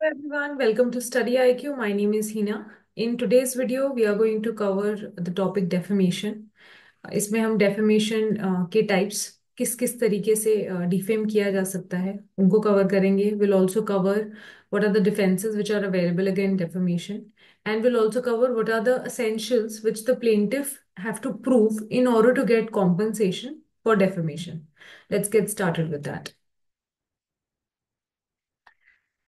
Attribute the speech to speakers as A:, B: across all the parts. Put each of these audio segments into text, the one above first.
A: Everyone, welcome to Study IQ. My name is Hina. In today's video, we are going to cover the topic defamation. इसमें हम defamation के types किस किस तरीके से defame किया जा सकता है उनको cover करेंगे. We'll also cover what are the defenses which are available against defamation, and we'll also cover what are the essentials which the plaintiff have to prove in order to get compensation for defamation. Let's get started with that.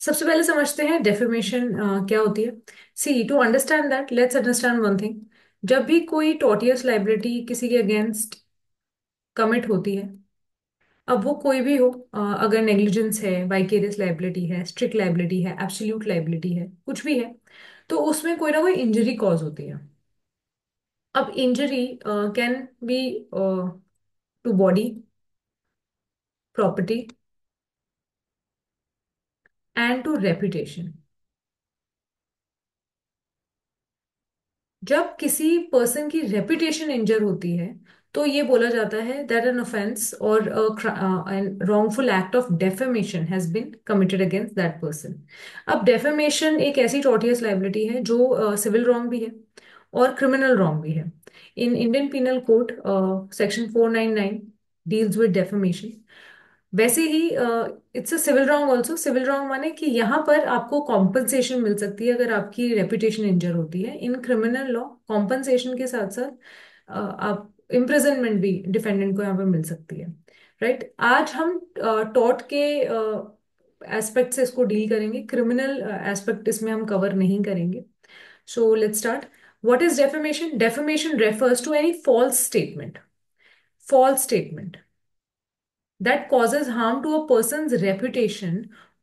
A: सबसे पहले समझते हैं defamation क्या होती है. See to understand that let's understand one thing. जब भी कोई टॉर्टियस लाइबिलिटी किसी के अगेंस्ट कमिट होती है, अब वो कोई भी हो, अगर नेग्लिजेंस है, वाइकेरियस लाइबिलिटी है, स्ट्रिक्ट लाइबिलिटी है, एब्सोल्यूट लाइबिलिटी है, कुछ भी है, तो उसमें कोई ना कोई इंजरी कॉज होती है. अब injury can be to body, property and to reputation. जब किसी पर्सन की रेपुटेशन इंजर होती है तो ये बोला जाता है दैट एन ऑफेंस और an wrongful act of defamation has been committed against that person. अब डेफेमेशन एक ऐसी टॉर्टियस लाइबिलिटी है जो सिविल रॉन्ग भी है और क्रिमिनल रॉन्ग भी है. In Indian penal code section 499 deals with defamation. वैसे ही it's a civil wrong also. Civil wrong माने कि यहाँ पर आपको कॉम्पनसेशन मिल सकती है अगर आपकी रेपुटेशन इंजर होती है. इन क्रिमिनल लॉ कॉम्पनसेशन के साथ साथ आप इम्प्रिजनमेंट भी डिफेंडेंट को यहाँ पर मिल सकती है. राइट, आज हम टॉर्ट के एस्पेक्ट से इसको डील करेंगे. क्रिमिनल एस्पेक्ट इसमें हम कवर नहीं करेंगे. So let's start. What is defamation? Defamation refers to any false statement. False statement that causes harm to a person's reputation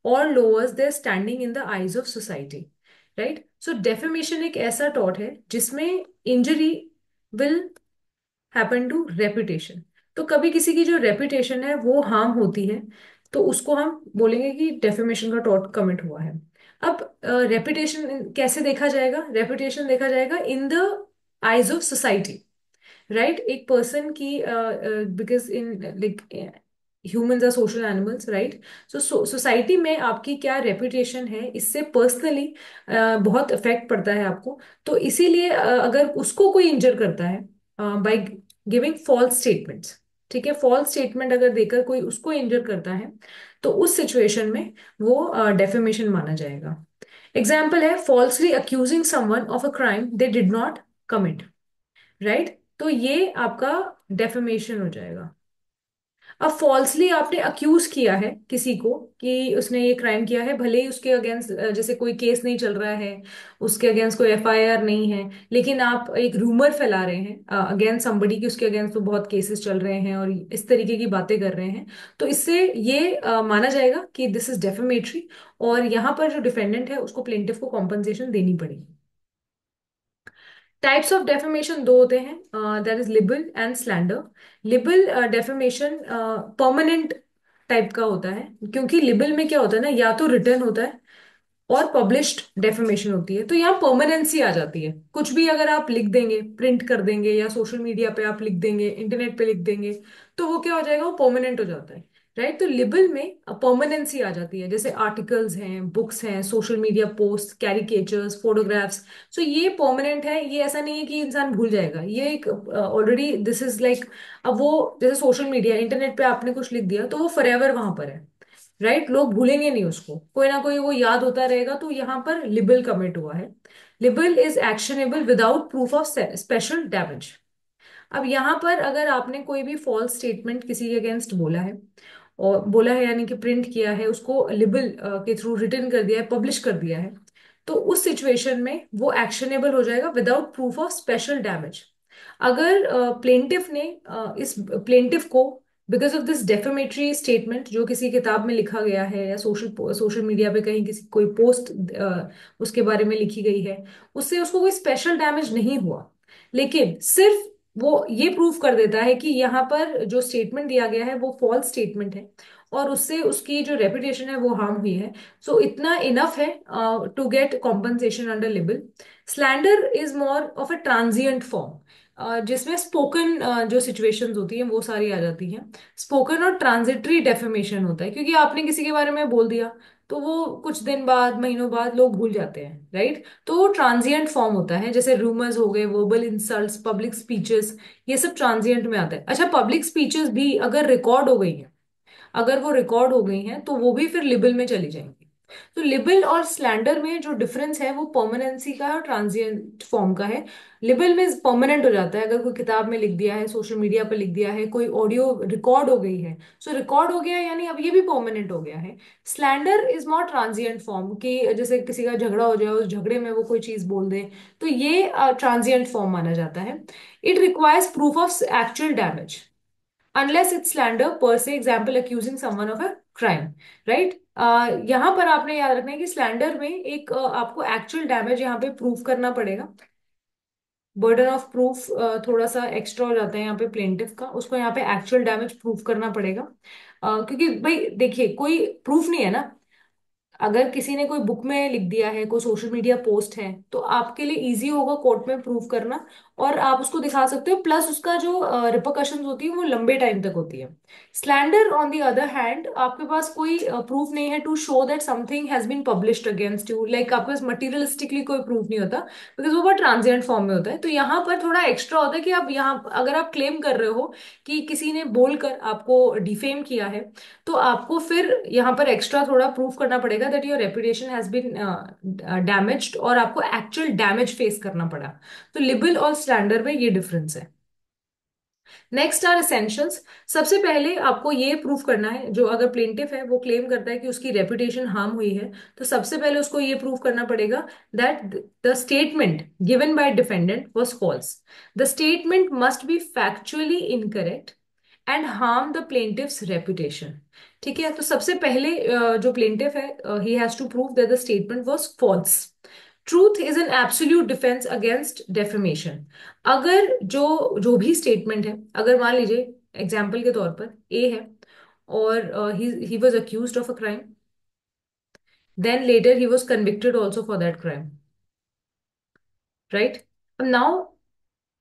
A: or lowers their standing in the eyes of society. Right? So defamation एक ऐसा tort है जिसमें injury will happen to reputation. तो कभी किसी की जो reputation है वो harm होती है तो उसको हम बोलेंगे कि defamation का tort commit हुआ है. अब reputation कैसे देखा जाएगा? Reputation देखा जाएगा in the eyes of society. Right, एक पर्सन की because in like humans are social animals, right. So society में आपकी क्या रेपुटेशन है इससे पर्सनली बहुत इफेक्ट पड़ता है आपको. तो इसीलिए अगर उसको कोई इंजर करता है बाय गिविंग फॉल्स स्टेटमेंट्स, ठीक है, फॉल्स स्टेटमेंट अगर देकर कोई उसको इंजर करता है तो उस सिचुएशन में वो डेफेमेशन माना जाएगा. एग्जाम्पल है falsely accusing someone of a crime they did not commit. Right, तो ये आपका डेफेमेशन हो जाएगा. अब फॉल्सली आपने अक्यूज किया है किसी को कि उसने ये क्राइम किया है, भले ही उसके अगेंस्ट जैसे कोई केस नहीं चल रहा है, उसके अगेंस्ट कोई एफआईआर नहीं है, लेकिन आप एक रूमर फैला रहे हैं अगेंस्ट समबडी कि उसके अगेंस्ट तो बहुत केसेस चल रहे हैं और इस तरीके की बातें कर रहे हैं. तो इससे ये माना जाएगा कि दिस इज डेफेमेटरी और यहाँ पर जो डिफेंडेंट है उसको प्लेंटिफ को कॉम्पनसेशन देनी पड़ेगी. टाइप्स ऑफ डेफेमेशन दो होते हैं, that is label and slander. Label defamation permanent type का होता है क्योंकि लिबल में क्या होता है ना, या तो रिटर्न होता है और पब्लिश्ड डेफेमेशन होती है. तो यहाँ परमानेंसी आ जाती है. कुछ भी अगर आप लिख देंगे, प्रिंट कर देंगे या सोशल मीडिया पे आप लिख देंगे, इंटरनेट पे लिख देंगे, तो वो क्या हो जाएगा, वो परमानेंट हो जाता है. राइट, तो लिबल में परमानेंसी आ जाती है. जैसे आर्टिकल्स हैं, बुक्स हैं, social media post, caricatures, photographs. So ये परमानेंट है. ये ऐसा नहीं है कि इंसान भूल जाएगा. ये एक ऑलरेडी दिस इज लाइक, अब वो जैसे सोशल मीडिया, इंटरनेट पे आपने कुछ लिख दिया तो वो फॉरएवर वहां पर है. राइट, लोग भूलेंगे नहीं उसको, कोई ना कोई वो याद होता रहेगा. तो यहाँ पर लिबल कमिट हुआ है. Label is actionable without proof of special damage. अब यहाँ पर अगर आपने कोई भी फॉल्स स्टेटमेंट किसी के अगेंस्ट बोला है, और बोला है यानी कि प्रिंट किया है, उसको लिबल के थ्रू रिटर्न कर दिया है, पब्लिश कर दिया है, तो उस सिचुएशन में वो एक्शनेबल हो जाएगा without proof of special damage. अगर प्लेंटिफ ने इस प्लेंटिफ को because of this defamatory statement जो किसी किताब में लिखा गया है या सोशल सोशल मीडिया पे कहीं किसी कोई पोस्ट उसके बारे में लिखी गई है, उससे उसको कोई स्पेशल डैमेज नहीं हुआ, लेकिन सिर्फ वो ये प्रूव कर देता है कि यहाँ पर जो स्टेटमेंट दिया गया है वो फॉल्स स्टेटमेंट है और उससे उसकी जो रेपुटेशन है वो हार्म हुई है. सो इतना इनफ है to get compensation under libel. Slander is more of a transient form जिसमें स्पोकन जो सिचुएशंस होती हैं वो सारी आ जाती हैं. स्पोकन और ट्रांजिटरी डेफेमेशन होता है क्योंकि आपने किसी के बारे में बोल दिया तो वो कुछ दिन बाद, महीनों बाद लोग भूल जाते हैं, राइट? तो वो ट्रांजिएंट फॉर्म होता है, जैसे रूमर्स हो गए, वर्बल इंसल्ट्स, पब्लिक स्पीचेस, ये सब ट्रांजिएंट में आता है। अच्छा, पब्लिक स्पीचेस भी अगर रिकॉर्ड हो गई है, अगर वो रिकॉर्ड हो गई हैं तो वो भी फिर लिबल में चली जाएंगी। तो लिबल और स्लैंडर में जो डिफरेंस है वो परमानेंसी का है और ट्रांजिएंट फॉर्म का है। लिबल में परमानेंट हो जाता है, अगर कोई किताब में लिख दिया है, सोशल मीडिया पर लिख दिया है, कोई ऑडियो रिकॉर्ड हो गई है, सो रिकॉर्ड हो गया यानी अब ये भी परमानेंट हो गया है। Slander is not transient form, कि जैसे किसी का झगड़ा हो जाए, उस झगड़े में वो कोई चीज बोल दे, तो ये ट्रांजिएंट फॉर्म माना जाता है। It requires proof of actual damage unless it's slander per se, example accusing someone of a crime, right? यहाँ पर आपने याद रखना है कि स्लैंडर में एक आपको एक्चुअल डैमेज यहाँ पे प्रूफ करना पड़ेगा। बर्डन ऑफ प्रूफ थोड़ा सा एक्स्ट्रा हो जाता है यहाँ पे प्लेंटिफ का, उसको यहाँ पे एक्चुअल डैमेज प्रूफ करना पड़ेगा। क्योंकि भाई देखिए, कोई प्रूफ नहीं है ना। अगर किसी ने कोई बुक में लिख दिया है, कोई सोशल मीडिया पोस्ट है, तो आपके लिए इजी होगा कोर्ट में प्रूव करना, और आप उसको दिखा सकते हो, प्लस उसका जो रिपरकशंस होती है वो लंबे टाइम तक होती है। Slander on the other hand, आपके पास कोई प्रूफ नहीं है to show that something has been published against you, like आपके पास मटीरियलिस्टिकली कोई प्रूफ नहीं होता, बिकॉज वो बहुत ट्रांजिएंट फॉर्म में होता है। तो यहाँ पर थोड़ा एक्स्ट्रा होता है कि आप यहाँ अगर आप क्लेम कर रहे हो कि किसी ने बोलकर आपको डिफेम किया है, तो आपको फिर यहाँ पर एक्स्ट्रा थोड़ा प्रूफ करना पड़ेगा that your reputation has been damaged, और आपको एक्चुअल डैमेज फेस करना पड़ा। तो लिबल और स्टैंडर्ड में ये डिफरेंस है। Next are essentials. सबसे पहले आपको ये प्रूफ करना है, जो अगर प्लेंटिफ है वो क्लेम करता है कि उसकी रेपुटेशन हार्म हुई है, तो सबसे पहले उसको ये प्रूफ करना पड़ेगा that the statement given by defendant was false. The statement must be factually incorrect and harm the plaintiff's reputation. ठीक है, तो सबसे पहले जो प्लेंटिफ है, he has to prove that the statement was false. Truth is an absolute defence against defamation. अगर जो जो भी स्टेटमेंट है, अगर मान लीजिए एग्जाम्पल के तौर पर ए है, और he was accused of a crime, then later he was convicted also for that crime, right? अब now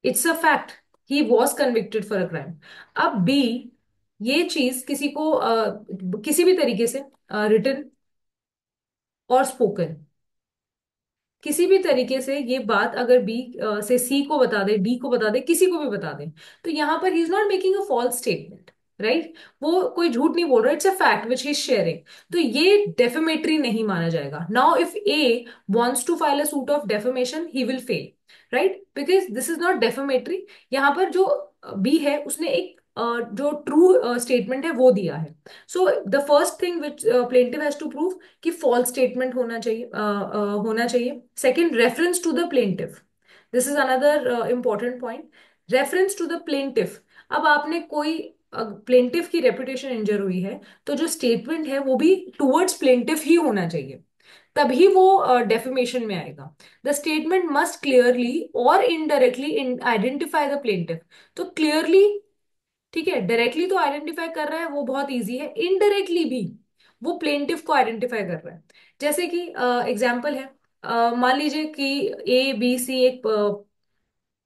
A: it's a fact, he was convicted for a crime. अब बी, ये चीज किसी को किसी भी तरीके से रिटन और स्पोकन, किसी भी तरीके से ये बात अगर बी से सी को बता दे, डी को बता दे, किसी को भी बता दे, तो यहां पर he is not making a false statement, right? वो कोई झूठ नहीं बोल रहा, it's a fact which he is sharing. तो ये डेफेमेटरी नहीं माना जाएगा। Now if A wants to file a suit of defamation, he will fail, right? Because this is not defamatory. यहाँ पर जो बी है उसने एक जो ट्रू स्टेटमेंट है वो दिया है। So the first thing which plaintiff has to prove कि फॉल्स स्टेटमेंट होना चाहिए, होना चाहिए। Second, reference to the plaintiff, this is another important point. Reference to the plaintiff. अब आपने कोई प्लेंटिफ की रेपुटेशन इंजर हुई है, तो जो स्टेटमेंट है वो भी टुवर्ड्स प्लेंटिफ ही होना चाहिए, तभी वो डेफेमेशन में आएगा। द स्टेटमेंट मस्ट क्लियरली और इनडायरेक्टली आइडेंटिफाई द प्लेंटिफ। तो क्लियरली, ठीक है, डायरेक्टली तो आइडेंटिफाई कर रहा है, वो बहुत इजी है। इनडायरेक्टली भी वो प्लेंटिफ को आइडेंटिफाई कर रहा है। जैसे कि एग्जाम्पल है, मान लीजिए कि ए बी सी एक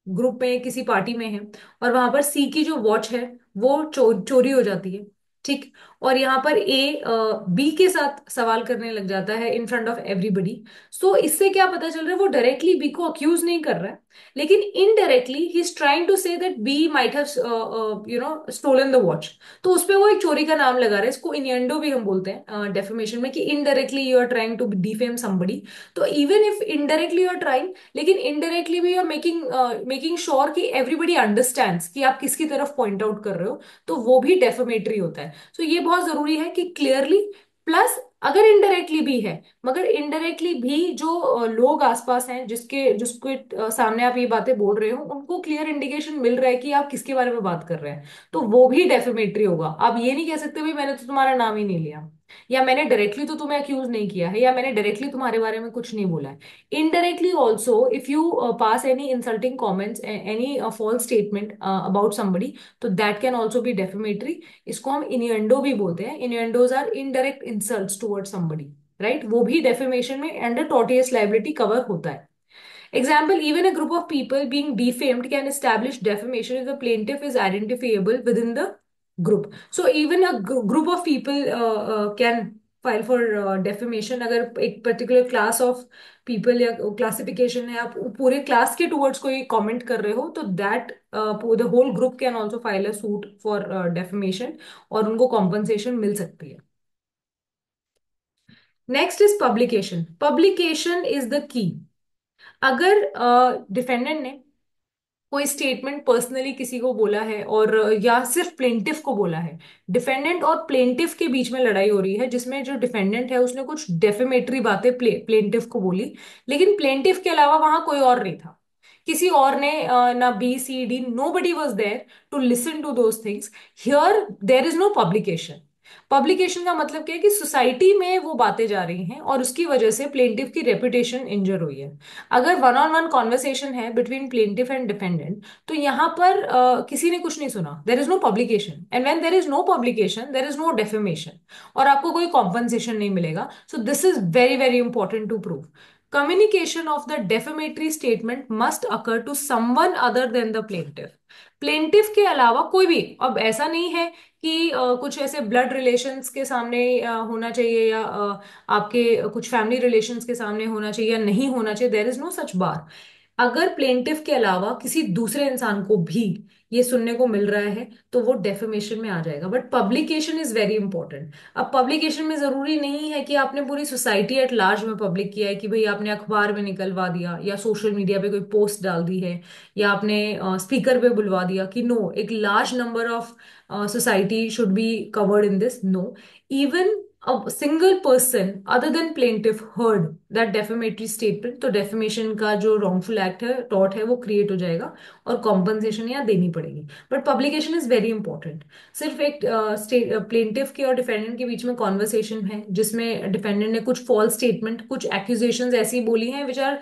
A: ग्रुप में किसी पार्टी में है, और वहां पर सी की जो वॉच है वो चोरी हो जाती है, ठीक? और यहाँ पर ए बी के साथ सवाल करने लग जाता है इन फ्रंट ऑफ एवरीबडी। सो इससे क्या पता चल रहा है, वो डायरेक्टली बी को अक्यूज नहीं कर रहा है, लेकिन indirectly he is trying to say that B might have stolen the watch. तो उस पे वो एक चोरी का नाम लगा रहा है। इसको इनियंडो भी हम बोलते हैं डेफिमेशन में, कि indirectly you are trying to defame somebody. तो even if indirectly you are trying, लेकिन इनडायरेक्टली भी you are making making sure कि एवरीबडी अंडरस्टैंड्स कि आप किसकी तरफ पॉइंट आउट कर रहे हो, तो वो भी डेफेमेटरी होता है। तो ये बहुत जरूरी है कि क्लियरली, प्लस अगर इनडायरेक्टली भी है, मगर इनडायरेक्टली भी जो लोग आसपास हैं जिसके जिसके सामने आप ये बातें बोल रहे हो, उनको क्लियर इंडिकेशन मिल रहा है कि आप किसके बारे में बात कर रहे हैं, तो वो भी डेफेमेटरी होगा। आप ये नहीं कह सकते भाई मैंने तो तुम्हारा नाम ही नहीं लिया, या मैंने डायरेक्टली तो तुम्हें अक्यूज नहीं किया है, या मैंने डायरेक्टली तुम्हारे बारे में कुछ नहीं बोला है। Indirectly also if you pass any insulting comments, any false statement about somebody, तो that can also be defamatory. इसको हम इन्यूएंडो भी बोलते हैं। Innuendos are indirect insults towards somebody, right? वो भी डेफेमेशन में अंडर टॉर्टियस लाइबिलिटी कवर होता है। Example, even a group of people being defamed can establish defamation if the plaintiff is identifiable within the group. So even a group of people can file for defamation. अगर एक particular class of people या classification है, आप पूरे class के towards कोई comment कर रहे हो, तो that the whole group can also file a suit for defamation, और उनको कॉम्पनसेशन मिल सकती है। Next is publication. Publication is the key. अगर डिफेंडेंट ने कोई स्टेटमेंट पर्सनली किसी को बोला है, और या सिर्फ प्लेंटिफ को बोला है, डिफेंडेंट और प्लेंटिफ के बीच में लड़ाई हो रही है, जिसमें जो डिफेंडेंट है उसने कुछ डेफेमेटरी बातें प्लेंटिफ को बोली, लेकिन प्लेंटिफ के अलावा वहां कोई और नहीं था, किसी और ने ना B C D, nobody was there to listen to those things, here there is no publication. Publication का मतलब क्या है कि सोसाइटी में वो बातें जा रही हैं और उसकी वजह से प्लेंटिफ की रेपुटेशन इंजर हुई है। अगर वन ऑन वन कॉन्वर्सेशन है बिटवीन प्लेंटिफ एंड डिफेंडेंट, तो यहाँ पर किसी ने कुछ नहीं सुना, there is no publication, and when there is no publication there is no defamation, और आपको कोई कॉम्पनसेशन नहीं मिलेगा। So this is very very important to prove. Communication of the defamatory statement must occur to someone other than the plaintiff. Plaintiff के अलावा कोई भी, अब ऐसा नहीं है कि कुछ ऐसे ब्लड रिलेशंस के सामने होना चाहिए, या आपके कुछ फैमिली रिलेशंस के सामने होना चाहिए या नहीं होना चाहिए, देर इज नो सच बार। अगर प्लेंटिफ के अलावा किसी दूसरे इंसान को भी ये सुनने को मिल रहा है, तो वो डेफेमेशन में आ जाएगा। But publication is very important. अब पब्लिकेशन में जरूरी नहीं है कि आपने पूरी सोसाइटी एट लार्ज में पब्लिक किया है, कि भाई आपने अखबार में निकलवा दिया या सोशल मीडिया पे कोई पोस्ट डाल दी है, या आपने स्पीकर पे बुलवा दिया, कि नो, एक large number of society should be covered in this. No, even a single person other than plaintiff heard that defamatory statement, तो defamation का जो wrongful act है, tort है, वो create हो जाएगा और compensation यहाँ देनी पड़ेगी। But publication is very important। सिर्फ एक प्लेंटिफ के और डिफेंडेंट के बीच में कॉन्वर्सेशन है, जिसमें डिफेंडेंट ने कुछ फॉल्स स्टेटमेंट, कुछ एक्यूजेशंस ऐसी बोली हैं विच आर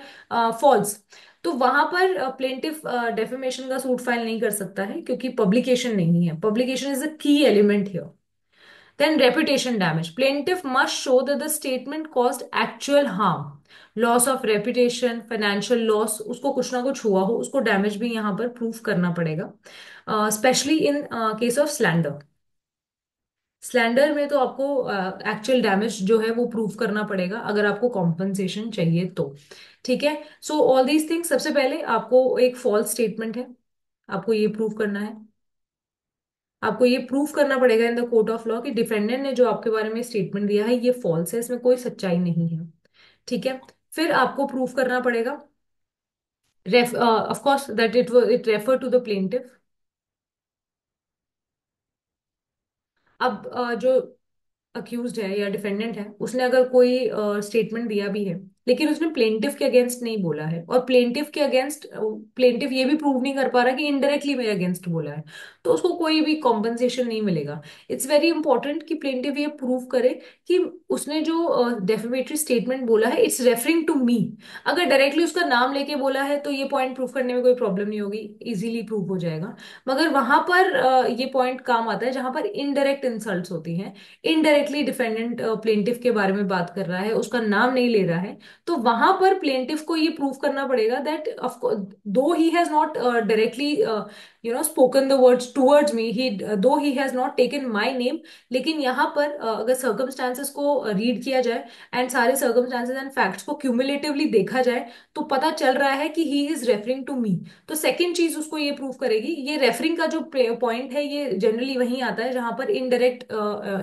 A: फॉल्स, तो वहां पर प्लेंटिफ डेफेमेशन का सूट फाइल नहीं कर सकता है, क्योंकि पब्लिकेशन नहीं है। पब्लिकेशन इज अ की element here. Then reputation damage. Plaintiff must show that the statement caused actual harm. Loss of reputation, financial loss, उसको कुछ ना कुछ हुआ हो, उसको डैमेज भी यहाँ पर प्रूफ करना पड़ेगा, specially in case of slander. Slander में तो आपको एक्चुअल डैमेज जो है वो प्रूफ करना पड़ेगा, अगर आपको कॉम्पनसेशन चाहिए तो। ठीक है, सो ऑल दीज थिंग्स, सबसे पहले आपको एक फॉल्स स्टेटमेंट है, आपको ये प्रूफ करना है। आपको ये प्रूफ करना पड़ेगा in the court of law कि डिफेंडेंट ने जो आपके बारे में स्टेटमेंट दिया है ये फॉल्स है, इसमें कोई सच्चाई नहीं है। ठीक है, फिर आपको प्रूफ करना पड़ेगा of course that it refer to the plaintiff. अब जो अक्यूज्ड है या डिफेंडेंट है, उसने अगर कोई स्टेटमेंट दिया भी है, लेकिन उसने प्लेंटिफ के अगेंस्ट नहीं बोला है, और प्लेंटिफ के अगेंस्ट प्लेंटिफ ये भी प्रूव नहीं कर पा रहा कि इनडायरेक्टली मेरे अगेंस्ट बोला है, तो उसको कोई भी कॉम्पनसेशन नहीं मिलेगा। इट्स वेरी इंपॉर्टेंट कि प्लेंटिफ ये प्रूव करे कि उसने जो डेफेमेटरी स्टेटमेंट बोला है इट्स रेफरिंग टू मी। अगर डायरेक्टली उसका नाम लेके बोला है, तो ये पॉइंट प्रूव करने में कोई प्रॉब्लम नहीं होगी, इजीली प्रूव हो जाएगा। मगर वहां पर ये पॉइंट काम आता है जहां पर इनडायरेक्ट इंसल्ट्स होती हैं, इनडायरेक्टली डिफेंडेंट प्लेंटिफ के बारे में बात कर रहा है, उसका नाम नहीं ले रहा है, तो वहां पर प्लेंटिफ को ये प्रूव करना पड़ेगा that though he has not directly spoken the words towards me, he though he has not taken my name, लेकिन यहाँ पर अगर सर्कमस्टांसेस को रीड किया जाए एंड सारे सर्कमस्टांसेस एंड फैक्ट्स को क्यूमुलेटिवली देखा जाए, तो पता चल रहा है कि he is referring to me. तो सेकेंड चीज उसको ये प्रूव करेगी, ये रेफरिंग का जो पॉइंट है ये जनरली वहीं आता है जहां पर इनडायरेक्ट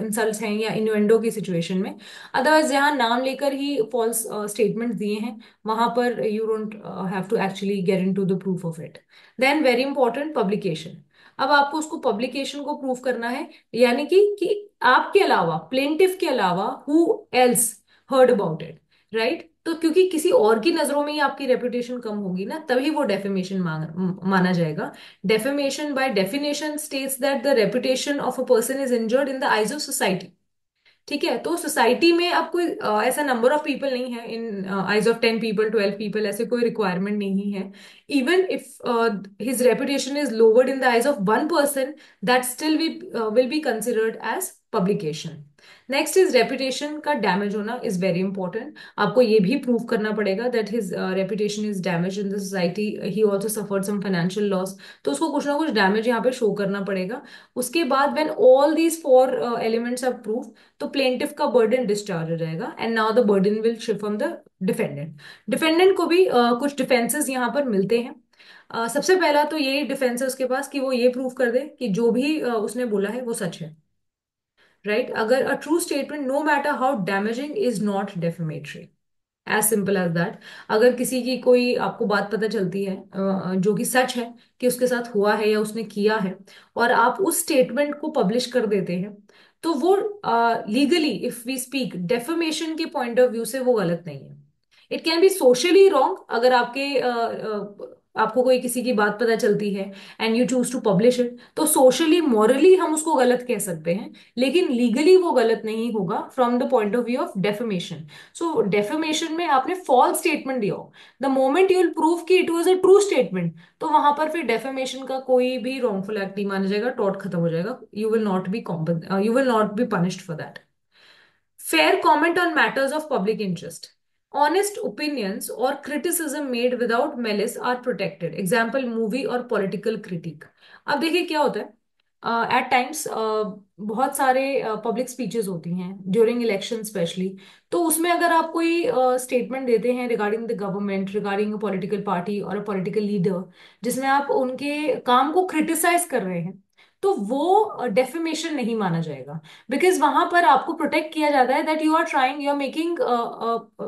A: इंसल्ट्स हैं या इन्वेंडो की सिचुएशन में। अदरवाइज जहां नाम लेकर ही फॉल्स स्टेटमेंट दिए हैं, वहां पर you don't have to actually get into the proof of it. Then very important publication. अब आपको उसको पब्लिकेशन को प्रूव करना है, यानी कि आपके अलावा, प्लेंटिफ के अलावा, who else heard about it, right? तो क्योंकि किसी और की नजरों में ही आपकी रेपुटेशन कम होगी ना, तभी वो डेफेमेशन माना जाएगा। Defamation by definition states that the reputation of a person is injured in the eyes of society. ठीक है, तो सोसाइटी में अब कोई ऐसा नंबर ऑफ पीपल नहीं है, in eyes of 10 people, 12 people, ऐसे कोई रिक्वायरमेंट नहीं है। Even if his reputation is lowered in the eyes of one person, that still will be considered as publication. Next is reputation का damage होना is very important. आपको ये भी prove करना पड़ेगा that his reputation is damage in the society, he also suffered some financial loss. तो उसको कुछ ना कुछ डैमेज यहाँ पे शो करना पड़ेगा। उसके बाद when all these four elements are prove, तो प्लेंटिफ का बर्डन डिस्चार्ज हो जाएगा and now the burden will shift from the defendant. Defendant को भी कुछ डिफेंसेस यहाँ पर मिलते हैं। सबसे पहला तो यही डिफेंस है उसके पास कि वो ये प्रूव कर दे कि जो भी उसने बोला है वो सच है। राइट, अगर a true statement no matter how damaging is not defamatory, as simple as that. अगर किसी की कोई आपको बात पता चलती है जो कि सच है कि उसके साथ हुआ है या उसने किया है, और आप उस स्टेटमेंट को पब्लिश कर देते हैं, तो वो legally if we speak defamation के पॉइंट ऑफ व्यू से वो गलत नहीं है। It can be socially wrong, अगर आपको कोई किसी की बात पता चलती है and you choose to publish it, तो सोशली मॉरली हम उसको गलत कह सकते हैं, लेकिन लीगली वो गलत नहीं होगा from the point of view of defamation. So defamation में आपने फॉल्स स्टेटमेंट दिया हो, the moment you will prove कि it was a true statement, तो वहां पर फिर डेफेमेशन का कोई भी रॉन्गफुल एक्ट नहीं माना जाएगा, टॉर्ट खत्म हो जाएगा, you will not be punished for that. Fair comment on matters of public interest. Honest opinions or criticism made without malice are protected. Example, movie और political critique. अब देखिए क्या होता है, एट टाइम्स बहुत सारे पब्लिक स्पीचेस होती हैं ड्यूरिंग इलेक्शन स्पेशली। तो उसमें अगर आप कोई स्टेटमेंट देते हैं regarding the government, regarding a political party और अ पॉलिटिकल लीडर, जिसमें आप उनके काम को क्रिटिसाइज कर रहे हैं, तो वो डेफेमेशन नहीं माना जाएगा। बिकॉज वहां पर आपको प्रोटेक्ट किया जाता है that you are making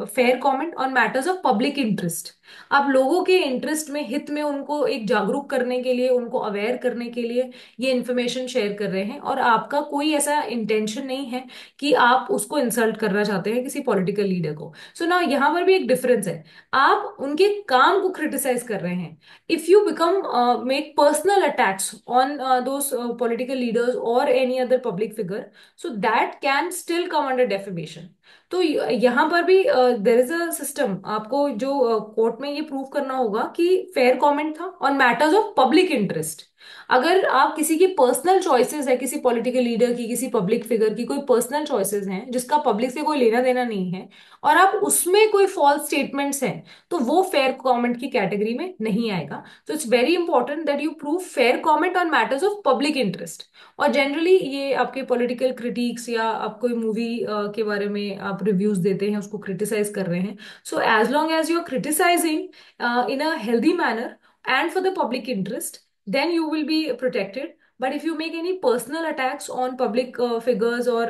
A: fair comment on matters of public interest. आप लोगों के इंटरेस्ट में, हित में, उनको एक जागरूक करने के लिए, उनको अवेयर करने के लिए ये इन्फॉर्मेशन शेयर कर रहे हैं, और आपका कोई ऐसा इंटेंशन नहीं है कि आप उसको इंसल्ट करना चाहते हैं किसी पॉलिटिकल लीडर को। सो ना यहाँ पर भी एक डिफरेंस है, आप उनके काम को क्रिटिसाइज कर रहे हैं। If you become make personal attacks on those political leaders or any other public figure, so that can still come under defamation. तो यहाँ पर भी देर इज अ सिस्टम, आपको जो कोर्ट में ये प्रूव करना होगा कि फेयर कमेंट था on matters of public interest. अगर आप किसी की पर्सनल चॉइसेस है, किसी पॉलिटिकल लीडर की, किसी पब्लिक फिगर की कोई पर्सनल चॉइसेस हैं जिसका पब्लिक से कोई लेना देना नहीं है, और आप उसमें कोई फॉल्स स्टेटमेंट्स हैं, तो वो फेयर कमेंट की कैटेगरी में नहीं आएगा। तो it's very important that you prove fair comment on matters of public interest. और जनरली ये आपके पॉलिटिकल क्रिटिक्स, या आप कोई मूवी के बारे में आप रिव्यूज देते हैं, उसको क्रिटिसाइज कर रहे हैं, so as long as you are criticizing in a healthy manner and for the public interest, then you will be protected. But if you make any personal attacks on public figures or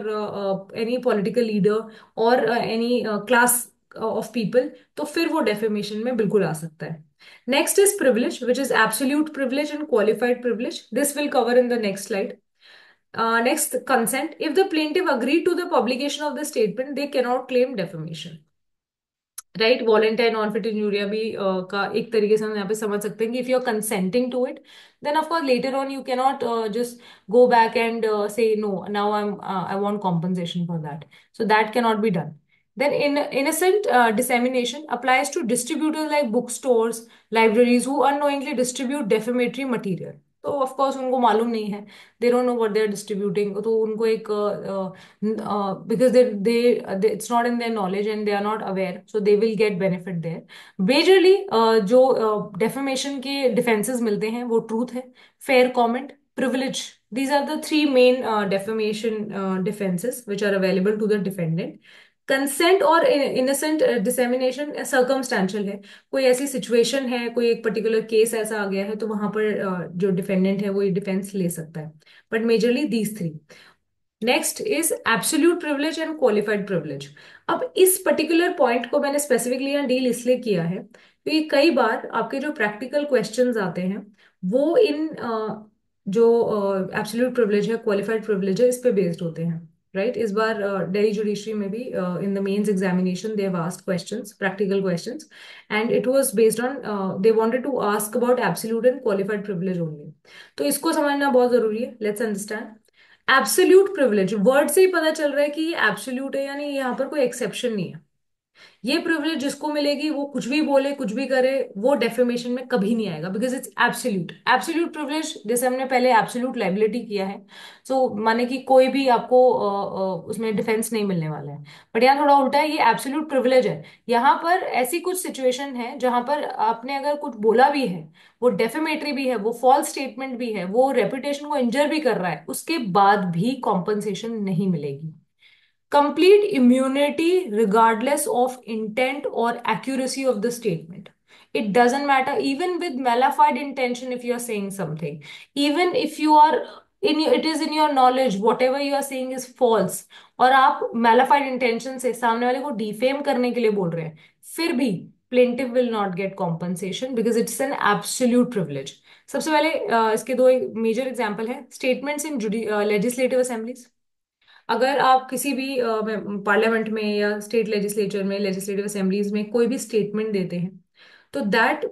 A: any political leader or any class of people, तो फिर वो defamation में बिल्कुल आ सकता है। Next is privilege, which is absolute privilege and qualified privilege. This will cover in the next slide. Next, consent. If the plaintiff agreed to the publication of the statement, they cannot claim defamation. Right, volenti non fit injuria भी का एक तरीके से हम यहाँ पे समझ सकते हैं कि if you are consenting to it, then of course later on you can not just go back and say no, now I want compensation for that, so that can not be done. Then in innocent dissemination applies to distributors like bookstores, libraries who unknowingly distribute defamatory material. तो of course उनको मालूम नहीं है, they don't know what they are distributing, तो उनको एक because they it's not in their knowledge and they are not aware, so they will get benefit there. Majorly जो defamation के defenses मिलते हैं वो truth है, fair comment, privilege. These are the three main defamation defenses which are available to the defendant. Consent और innocent dissemination circumstantial है, कोई ऐसी सिचुएशन है, कोई एक पर्टिकुलर केस ऐसा आ गया है, तो वहां पर जो डिफेंडेंट है वो ये डिफेंस ले सकता है, but majorly these three. Next is absolute privilege and qualified privilege. अब इस पर्टिकुलर पॉइंट को मैंने स्पेसिफिकली यहाँ डील इसलिए किया है क्योंकि कई बार आपके जो प्रैक्टिकल क्वेश्चंस आते हैं वो इन जो एब्सोल्यूट प्रिविलेज है, क्वालिफाइड प्रिविलेज है, इस पे बेस्ड होते हैं। राइट, इस बार दिल्ली जुडिशरी में भी in the mains examination they have asked questions, practical questions, and it was based on they wanted to ask about absolute and qualified privilege only. तो इसको समझना बहुत जरूरी है, let's understand. Absolute privilege, word से ही पता चल रहा है कि ये एब्सोल्यूट है, यानी यहाँ पर कोई एक्सेप्शन नहीं है। ये प्रिविलेज जिसको मिलेगी वो कुछ भी बोले कुछ भी करे, वो डेफेमेशन में कभी नहीं आएगा, because it's absolute. Absolute privilege जैसे हमने पहले एब्सोल्यूट लाइबिलिटी किया है, सो माने कि कोई भी आपको उसमें डिफेंस नहीं मिलने वाला है। बट यहाँ थोड़ा उल्टा है, ये एब्सोल्यूट प्रिविलेज है। यहाँ पर ऐसी कुछ सिचुएशन है जहां पर आपने अगर कुछ बोला भी है, वो डेफेमेटरी भी है, वो फॉल्स स्टेटमेंट भी है, वो रेपुटेशन को इंजर भी कर रहा है, उसके बाद भी कॉम्पनसेशन नहीं मिलेगी। Complete immunity regardless of intent or accuracy of the statement. It doesn't matter, even with malafide intention, if you are saying something, even if you are it is in your knowledge, whatever you are saying is false, और आप malafide intention से सामने वाले को defame करने के लिए बोल रहे हैं, फिर भी plaintiff will not get compensation because it's an absolute privilege. सबसे पहले इसके दो मेजर एग्जांपल है, स्टेटमेंट्स इन लेजिस्लेटिव असेंबलीज। अगर आप किसी भी पार्लियामेंट में या स्टेट लेजिस्लेचर में, लेजिस्लेटिव असेंबलीज में कोई भी स्टेटमेंट देते हैं, तो that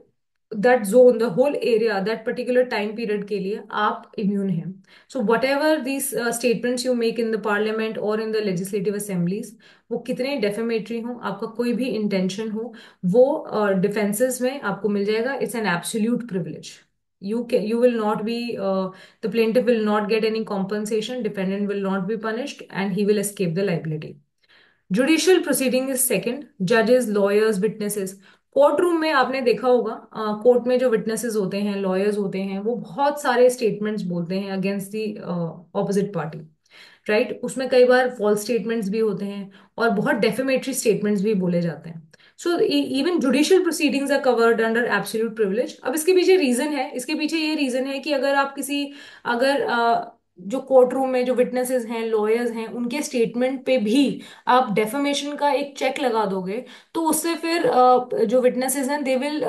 A: that zone, the whole area, that particular time period के लिए आप इम्यून हैं। So whatever these statements you make in the parliament और इन द लेजिस्लेटिव असेंबलीज, वो कितने डेफेमेटरी हो, आपका कोई भी इंटेंशन हो, वो डिफेंसेस में आपको मिल जाएगा। It's an absolute privilege. You will not be, the plaintiff will not get any compensation, defendant will not be punished, and he will escape the liability. Judicial proceeding is second, जजेस, lawyers, witnesses. Court room में आपने देखा होगा, court में जो witnesses होते हैं, lawyers होते हैं, वो बहुत सारे स्टेटमेंट्स बोलते हैं against the opposite party, right. उसमें कई बार फॉल्स स्टेटमेंट्स भी होते हैं और बहुत डेफेमेटरी स्टेटमेंट्स भी बोले जाते हैं। So even judicial proceedings are covered under absolute privilege. अब इसके पीछे रीजन है, इसके पीछे ये रीजन है कि अगर आप किसी, अगर जो कोर्ट रूम में जो विटनेसेस हैं, लॉयर्स हैं, उनके स्टेटमेंट पे भी आप डेफेमेशन का एक चेक लगा दोगे, तो उससे फिर जो विटनेसेस हैं they will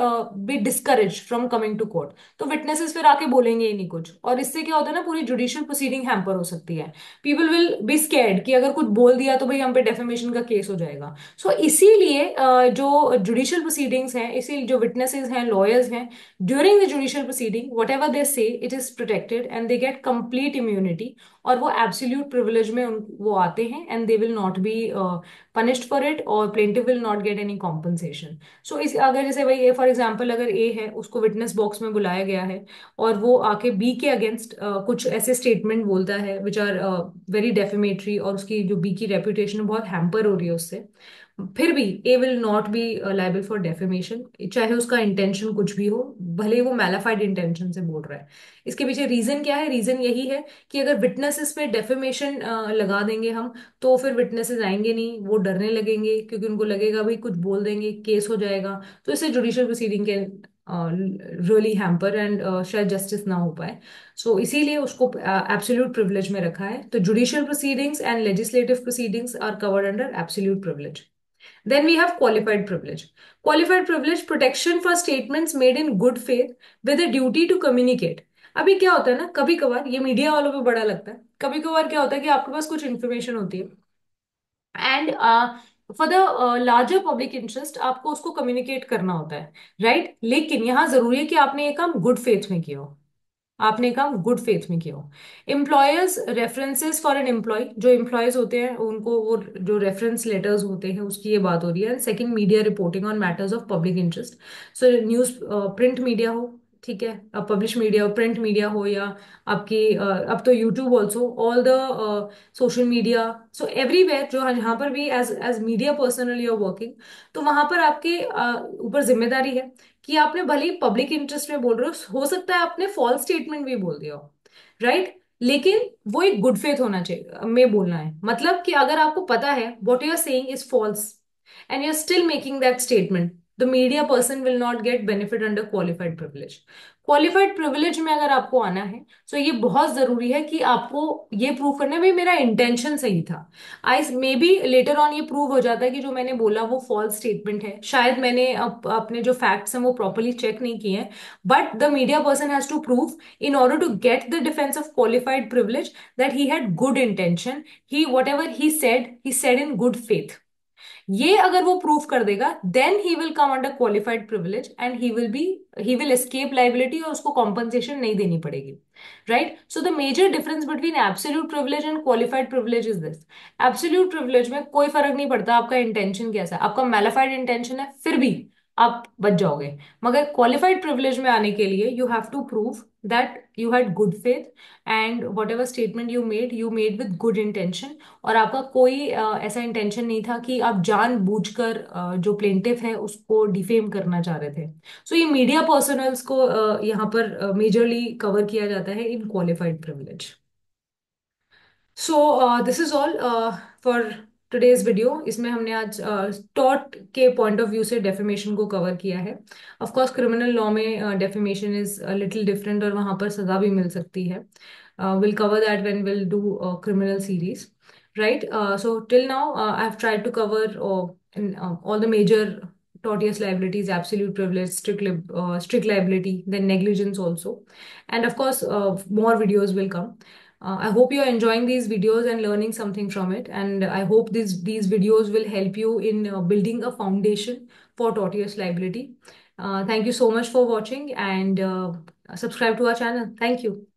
A: be discourage from coming to court. तो विटनेसेस फिर आके बोलेंगे ही नहीं कुछ, और इससे क्या होता है ना, पूरी जुडिशियल प्रोसीडिंग हैम्पर हो सकती है। पीपल विल बी स्कैर्ड कि अगर कुछ बोल दिया तो भाई हम पे डेफेमेशन का केस हो जाएगा। सो इसीलिए जो जुडिशियल प्रोसीडिंग्स हैं, इसीलिए जो विटनेसेस हैं, लॉयर्स हैं, during the judicial proceeding whatever they say it is protected and they get complete immunity, और वो एब्सोल्यूट प्रिविलेज में वो आते हैं, and they will not be punished for it, और plaintiff will not get any compensation. सो इस अगर जैसे भाई फॉर एग्जांपल अगर ए है, उसको विटनेस बॉक्स में बुलाया गया है और वो आके बी के अगेंस्ट कुछ ऐसे स्टेटमेंट बोलता है विच आर वेरी डेफेमेटरी, और उसकी जो बी की रेपुटेशन बहुत हैम्पर हो रही है उससे, फिर भी A will not be liable for defamation, चाहे उसका इंटेंशन कुछ भी हो, भले ही वो मैलाफाइड इंटेंशन से बोल रहा है। इसके पीछे रीजन क्या है? रीजन यही है कि अगर विटनेसेस पे डेफेमेशन लगा देंगे हम, तो फिर विटनेसेस आएंगे नहीं, वो डरने लगेंगे क्योंकि उनको लगेगा भाई कुछ बोल देंगे केस हो जाएगा। तो इससे जुडिशियल प्रोसीडिंग के रियली हैम्पर एंड शायद जस्टिस ना हो पाए। सो इसीलिए उसको एब्सोल्यूट प्रिविलेज में रखा है। तो judicial proceedings and legislative proceedings are covered under absolute privilege. Then we have qualified privilege. Qualified privilege, protection for statements made in good faith with a duty to communicate. अभी क्या होता है ना, कभी कभार ये मीडिया वालों पे बड़ा लगता है, कभी कभार क्या होता है कि आपके पास कुछ इन्फॉर्मेशन होती है and for the larger public interest आपको उसको कम्युनिकेट करना होता है, राइट। लेकिन यहाँ जरूरी है कि आपने ये काम गुड फेथ में किया हो, आपने काम गुड फेथ में किया हो। Employers references for an employ, जो एम्प्लॉयज होते हैं उनको वो जो रेफरेंस लेटर्स होते हैं उसकी ये बात हो रही है। Second, media reporting on matters of public interest. So news, print media हो, ठीक है, पब्लिश मीडिया हो, प्रिंट मीडिया हो, या आपकी अब तो YouTube also, all the social media, so everywhere जो यहाँ पर भी as as media personal you are working, तो वहां पर आपके ऊपर जिम्मेदारी है कि आपने भले ही पब्लिक इंटरेस्ट में बोल रहे हो सकता है आपने फॉल्स स्टेटमेंट भी बोल दिया हो, राइट। लेकिन वो एक गुड फेथ होना चाहिए में बोलना है, मतलब कि अगर आपको पता है what you are saying is false and you are still making that statement, the media person will not get benefit under qualified privilege. Qualified privilege में अगर आपको आना है तो ये बहुत जरूरी है कि आपको ये प्रूव करना है भाई मेरा इंटेंशन सही था। आई मे बी लेटर ऑन ये प्रूव हो जाता है कि जो मैंने बोला वो फॉल्स स्टेटमेंट है, शायद मैंने अपने जो फैक्ट्स हैं वो प्रॉपरली चेक नहीं किए हैं, but the media person has to prove in order to get the defence of qualified privilege that he had good intention, he whatever he said in good faith. ये अगर वो prove कर देगा, then he will come under qualified privilege and he will escape liability और उसको compensation नहीं देनी पड़ेगी, right? So the major difference between absolute privilege and qualified privilege is this. Absolute privilege में कोई फर्क नहीं पड़ता आपका इंटेंशन कैसा है, आपका मैलिफाइड इंटेंशन है फिर भी आप बच जाओगे। मगर क्वालिफाइड प्रिविलेज में आने के लिए you have to prove that you had good faith and whatever statement you made with good intention. और आपका कोई ऐसा इंटेंशन नहीं था कि आप जानबूझकर जो प्लेंटिफ है उसको डिफेम करना चाह रहे थे। सो ये मीडिया पर्सनल्स को यहाँ पर मेजरली कवर किया जाता है in qualified privilege. So this is all for today's video. इसमें हमने आज टॉर्ट के पॉइंट ऑफ व्यू से डेफेमेशन को कवर किया है। ऑफ कोर्स क्रिमिनल लॉ में डेफेमेशन इज लिटिल डिफरेंट और वहां पर सजा भी मिल सकती है। Will cover that when will do criminal series, right? So till now, I've tried to cover all the major tortious liabilities: absolute privilege, strict liability, then negligence also, and of course, more videos will come. I hope you are enjoying these videos and learning something from it, and I hope these videos will help you in building a foundation for tortious liability. Thank you so much for watching, and subscribe to our channel. Thank you.